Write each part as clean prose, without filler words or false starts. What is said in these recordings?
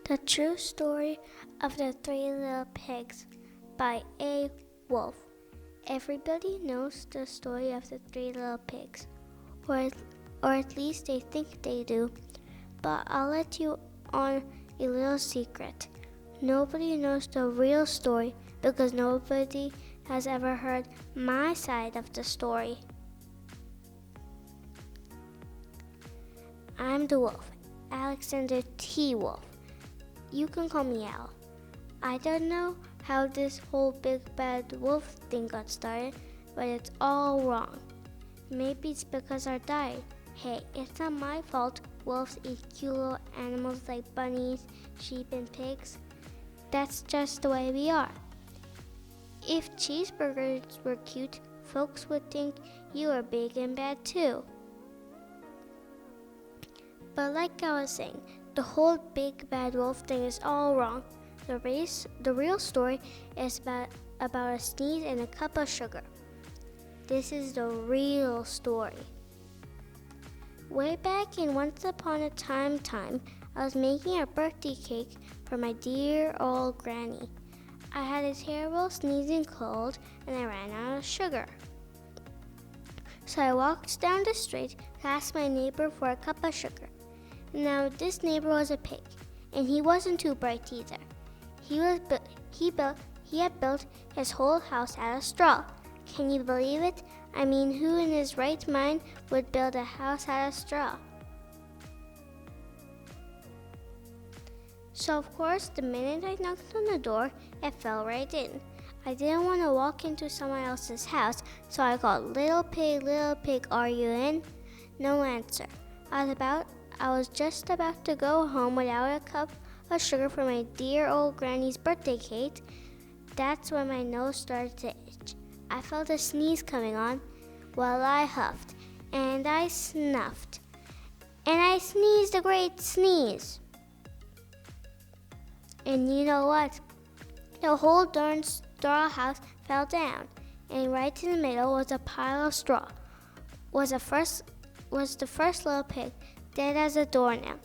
The True Story of the Three Little Pigs by A. Wolf. Everybody knows the story of the three little pigs, or at least they think they do. But I'll let you on a little secret. Nobody knows the real story because nobody has ever heard my side of the story. I'm the wolf, Alexander T. Wolf. You can call me Al. I don't know how this whole big bad wolf thing got started, but it's all wrong. Maybe it's because I died. Hey, it's not my fault wolves eat cute little animals like bunnies, sheep, and pigs. That's just the way we are. If cheeseburgers were cute, folks would think you were big and bad too. But like I was saying, the whole big bad wolf thing is all wrong. The real story is about a sneeze and a cup of sugar. This is the real story. Way back in Once Upon a Time, I was making a birthday cake for my dear old granny. I had a terrible sneezing cold and I ran out of sugar. So I walked down the street to ask my neighbor for a cup of sugar. Now this neighbor was a pig, and he wasn't too bright either. He had built his whole house out of straw. Can you believe it? I mean, who in his right mind would build a house out of straw? So of course, the minute I knocked on the door, it fell right in. I didn't want to walk into someone else's house, so I called, little pig, are you in? No answer. I was just about to go home without a cup of sugar for my dear old granny's birthday cake. That's when my nose started to itch. I felt a sneeze coming on. Well, I huffed, and I snuffed, and I sneezed a great sneeze. And you know what? The whole darn straw house fell down, and right in the middle was a pile of straw. Was the first little pig, dead as a doornail.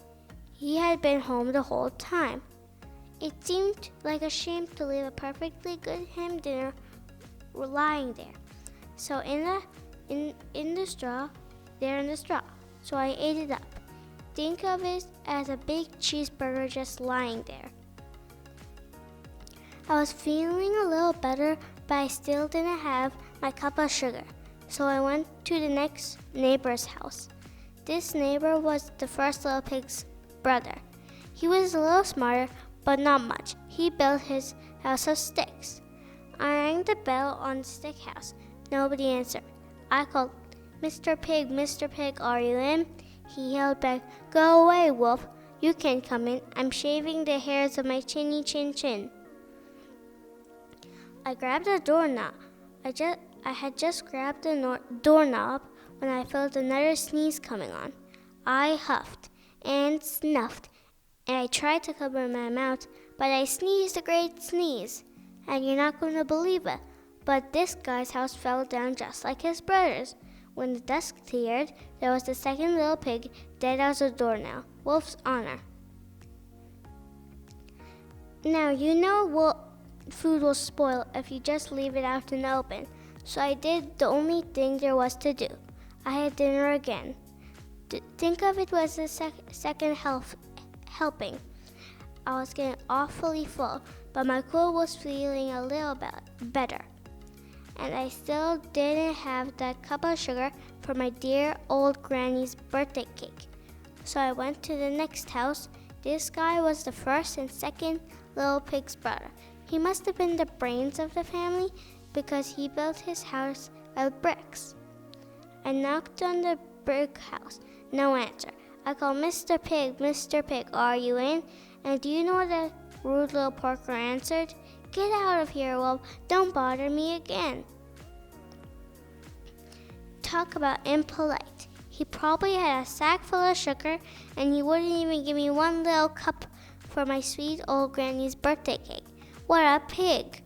He had been home the whole time. It seemed like a shame to leave a perfectly good ham dinner lying there. So in the straw, so I ate it up. Think of it as a big cheeseburger just lying there. I was feeling a little better, but I still didn't have my cup of sugar. So I went to the next neighbor's house. This neighbor was the first little pig's brother. He was a little smarter, but not much. He built his house of sticks. I rang the bell on the stick house. Nobody answered. I called, Mr. Pig, are you in? He yelled back, Go away, wolf. You can't come in. I'm shaving the hairs of my chinny chin. I grabbed the doorknob. I had just grabbed the doorknob when I felt another sneeze coming on. I huffed and snuffed, and I tried to cover my mouth, but I sneezed a great sneeze. And you're not going to believe it, but this guy's house fell down just like his brother's. When the dust cleared, there was the second little pig, dead as a doornail. Wolf's honor. Now, you know food will spoil if you just leave it out in the open. So I did the only thing there was to do. I had dinner again. Think of it as a second helping. I was getting awfully full, but my cold was feeling a little better. And I still didn't have that cup of sugar for my dear old granny's birthday cake. So I went to the next house. This guy was the first and second little pig's brother. He must have been the brains of the family because he built his house out of bricks. I knocked on the brick house. No answer. I called, Mr. Pig, are you in? And do you know what the rude little porker answered? Get out of here, wolf. Don't bother me again. Talk about impolite. He probably had a sack full of sugar, and he wouldn't even give me one little cup for my sweet old granny's birthday cake. What a pig.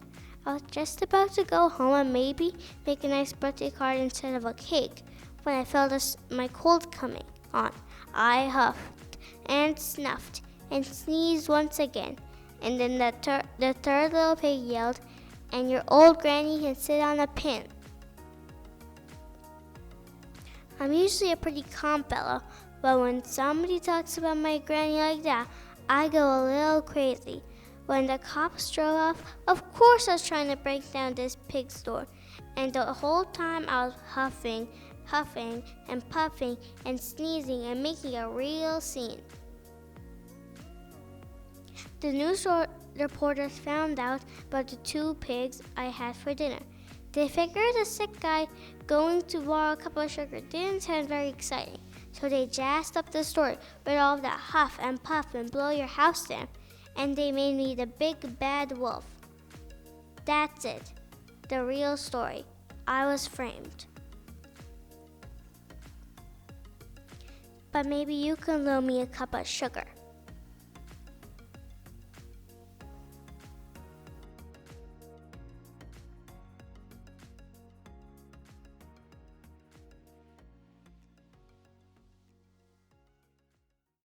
I was just about to go home and maybe make a nice birthday card instead of a cake when I felt my cold coming on. I huffed and snuffed, and sneezed once again. And then the third little pig yelled, and your old granny can sit on a pin. I'm usually a pretty calm fellow, but when somebody talks about my granny like that, I go a little crazy. When the cops drove off, of course I was trying to break down this pig's door, and the whole time I was huffing and puffing and sneezing and making a real scene. The news reporters found out about the 2 pigs I had for dinner. They figured a sick guy going to borrow a cup of sugar didn't sound very exciting, so they jazzed up the story with all of that huff and puff and blow your house down, and they made me the big bad wolf. That's it, the real story. I was framed. But maybe you can loan me a cup of sugar.